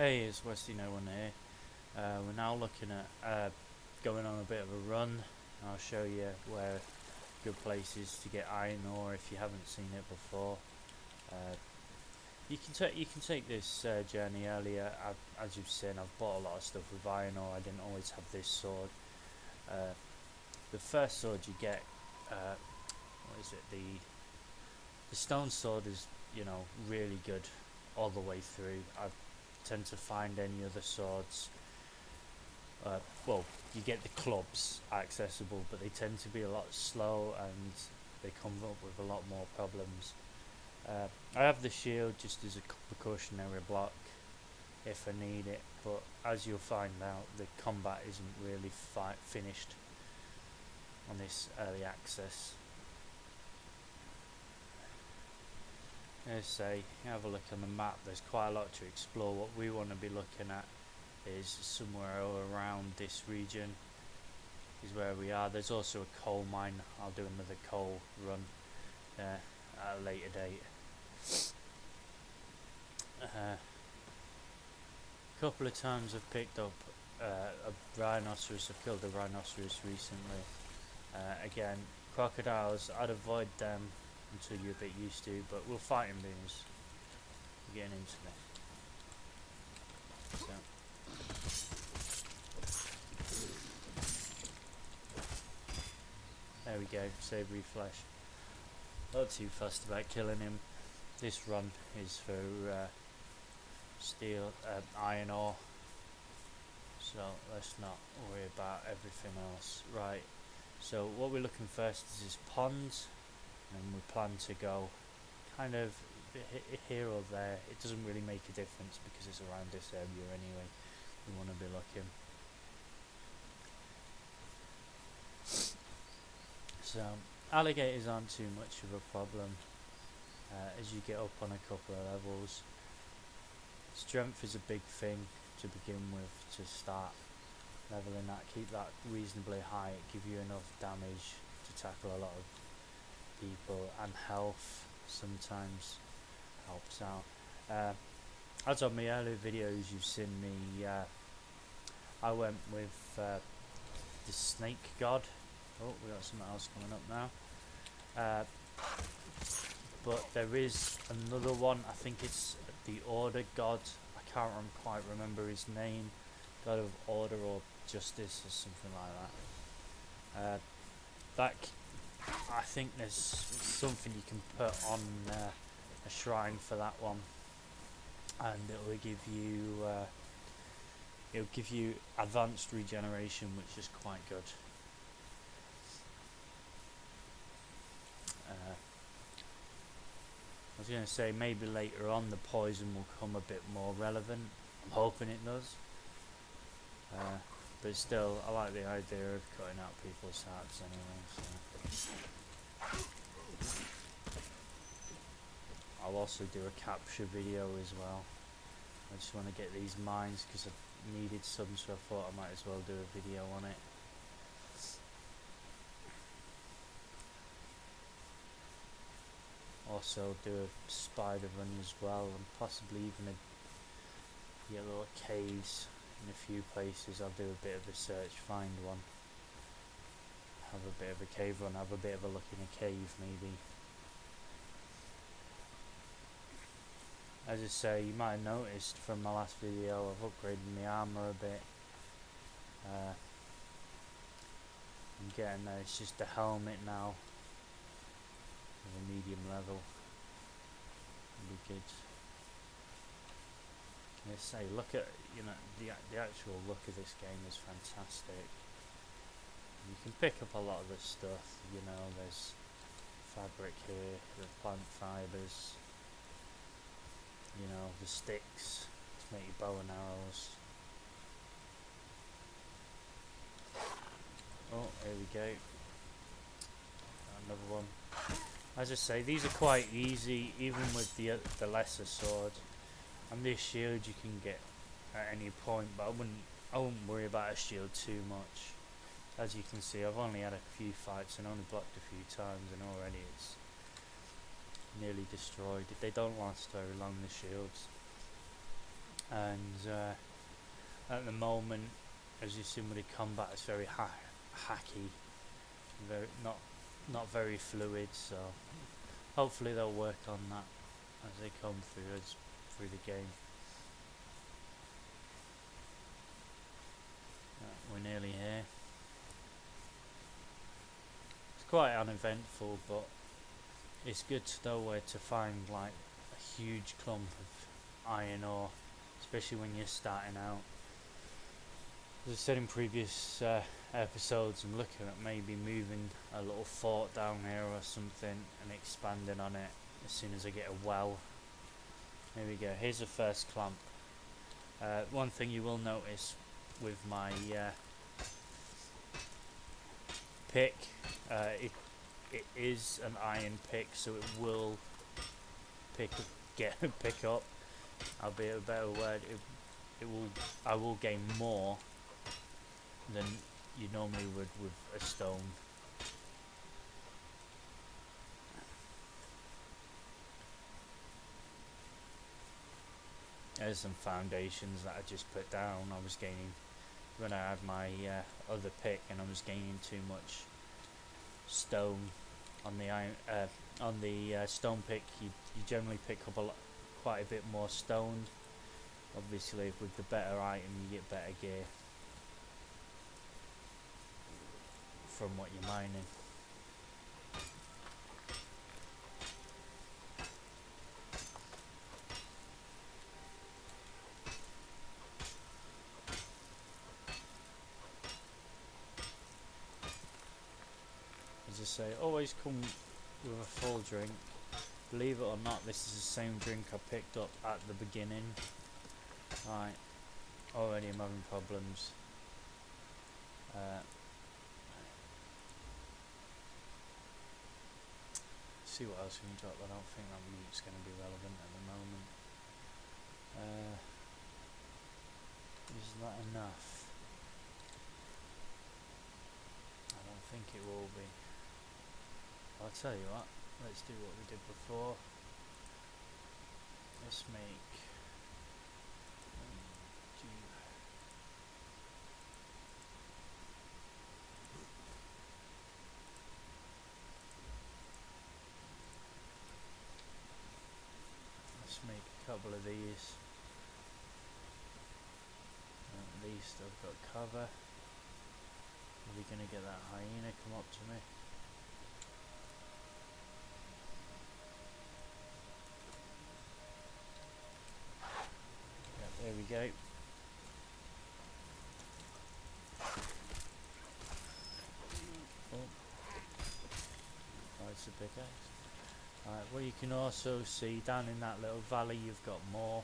Hey, it's Westy No One here. We're now looking at going on a bit of a run. I'll show you where good places to get iron ore if you haven't seen it before. Uh, you can take this journey earlier. As you've seen, I've bought a lot of stuff with iron ore. I didn't always have this sword. Uh, the first sword you get, what is it? The stone sword is really good all the way through. I tend to find any other swords. Well, you get the clubs accessible, but they tend to be a lot slow and they come up with a lot more problems. I have the shield just as a precautionary block if I need it, but as you'll find out, the combat isn't really finished on this early access. As I say, have a look on the map, there's quite a lot to explore. What we want to be looking at is somewhere around this region is where we are. There's also a coal mine. I'll do another coal run at a later date. A couple of times I've picked up a rhinoceros. I've killed a rhinoceros recently. Again, crocodiles, I'd avoid them until you're a bit used to, but we'll fight in beams. We're getting into this. So. There we go, savoury flesh. Not too fussed about killing him. This run is for steel, iron ore. So let's not worry about everything else. Right, so what we're looking first is this pond, and we plan to go kind of here or there. It doesn't really make a difference because it's around this area anyway. We want to be looking. So alligators aren't too much of a problem as you get up on a couple of levels. Strength is a big thing to begin with to start leveling that. Keep that reasonably high, give you enough damage to tackle a lot of people, and health sometimes helps out. As on my earlier videos you've seen me, I went with the snake god. Oh, we got something else coming up now. But there is another one. I think it's the Order God. I can't quite remember his name. God of Order or Justice or something like that. I think there's something you can put on a shrine for that one, and it'll give you advanced regeneration, which is quite good. I was going to say maybe later on the poison will come a bit more relevant. I'm hoping it does. But still, I like the idea of cutting out people's hearts anyway. So. I'll also do a capture video as well. I just want to get these mines because I've needed some, so I thought I might as well do a video on it. Also do a spider run as well, and possibly even a little caves in a few places. I'll do a bit of a search, find one, have a bit of a cave run, have a bit of a look in a cave maybe. As I say, you might have noticed from my last video I've upgraded my armour a bit. I'm getting there. It's just a helmet now of a medium level. It'll be good. I say, look at the actual look of this game is fantastic. You can pick up a lot of the stuff. There's fabric here, the plant fibres. The sticks to make your bow and arrows. Oh, here we go. Another one. As I say, these are quite easy, even with the lesser sword. And this shield you can get at any point, but I wouldn't worry about a shield too much. As you can see, I've only had a few fights and only blocked a few times, and already it's nearly destroyed. They don't last very long, the shields. and at the moment, as you see with the combat, it's very hacky, very not very fluid. So hopefully they'll work on that as they come through the game. We're nearly here. It's quite uneventful, but it's good to know where to find like a huge clump of iron ore, especially when you're starting out. As I said in previous episodes, I'm looking at maybe moving a little fort down here or something and expanding on it as soon as I get a well. There we go, here's the first clump. One thing you will notice with my pick, it is an iron pick, so it will pick up. Albeit a better word, I will gain more than you normally would with a stone. There's some foundations that I just put down. I was gaining when I had my other pick, and I was gaining too much stone on the iron on the stone pick. You generally pick up quite a bit more stone. Obviously, with the better item, you get better gear from what you're mining. As I say, always come with a full drink. Believe it or not, this is the same drink I picked up at the beginning. Right, already I'm having problems. See what else we can drop. I don't think that meat's going to be relevant at the moment. Is that enough? I don't think it will be. I'll tell you what, let's do what we did before. Let's make a couple of these. At least I've got cover. Are we going to get that hyena come up to me? Yeah, there we go. Oh, it's a big axe. Alright, well, you can also see down in that little valley you've got more,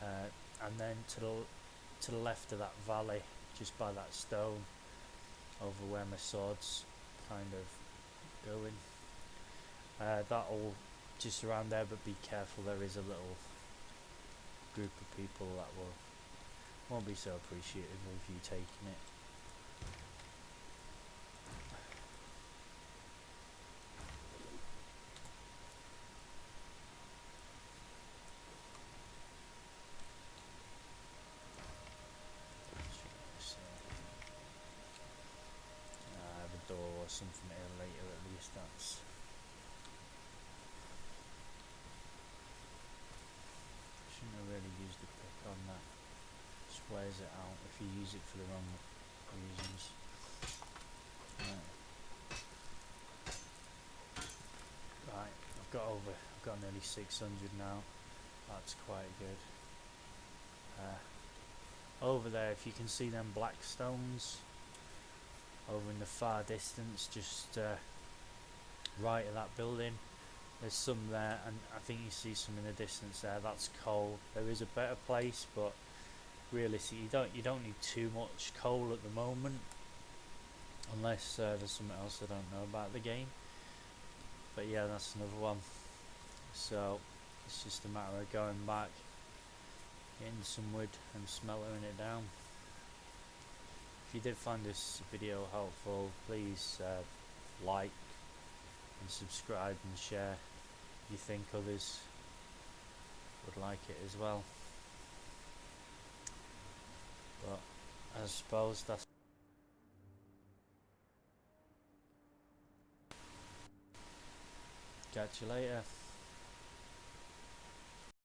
and then to the left of that valley, just by that stone, over where my sword's kind of going, that'll just around there, but be careful, there is a little group of people that won't be so appreciative of you taking it. Or something here later, at least that's shouldn't have really used the pick on that. Just wears it out if you use it for the wrong reasons. Right, I've got nearly 600 now. That's quite good. Over there, if you can see them black stones over in the far distance, just right of that building, there's some there, and I think you see some in the distance there. That's coal. There is a better place, but realistically you don't need too much coal at the moment, unless there's something else I don't know about the game. But yeah, that's another one. So it's just a matter of going back, getting some wood and smelting it down. If you did find this video helpful, please like and subscribe and share if you think others would like it as well. suppose that's... Catch you later.